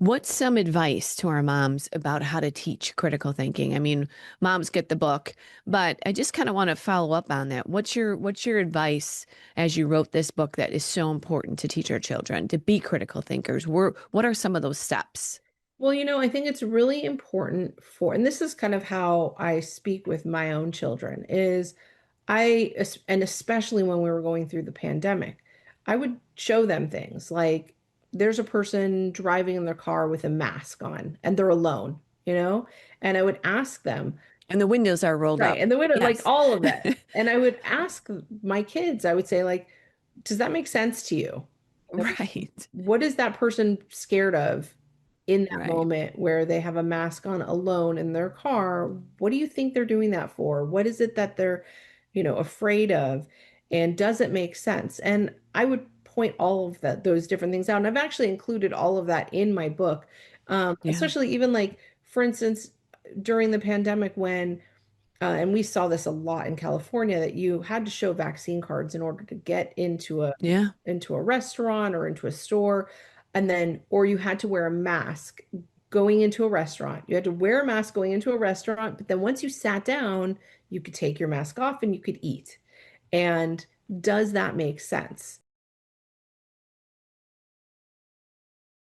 What's some advice to our moms about how to teach critical thinking? I mean, moms get the book, but I just kind of want to follow up on that. What's your advice as you wrote this book that is so important to teach our children to be critical thinkers? What are some of those steps? Well, I think it's really important and this is kind of how I speak with my own children, is and especially when we were going through the pandemic, I would show them things like there's a person driving in their car with a mask on and they're alone, and I would ask them, And the windows are rolled right, up. and the window, like Yes. all of that. And I would ask my kids, I would say, like, does that make sense to you? Right. What is that person scared of in that Right. moment where they have a mask on alone in their car? What do you think they're doing that for? What is it that they're afraid of? And does it make sense? And I would point all of those different things out. And I've actually included all of that in my book. Yeah. Especially even like, for instance, during the pandemic when and we saw this a lot in California, that you had to show vaccine cards in order to get Yeah. into a restaurant or into a store, and then or you had to wear a mask going into a restaurant. You had to wear a mask going into a restaurant, but then once you sat down, you could take your mask off and you could eat. And does that make sense?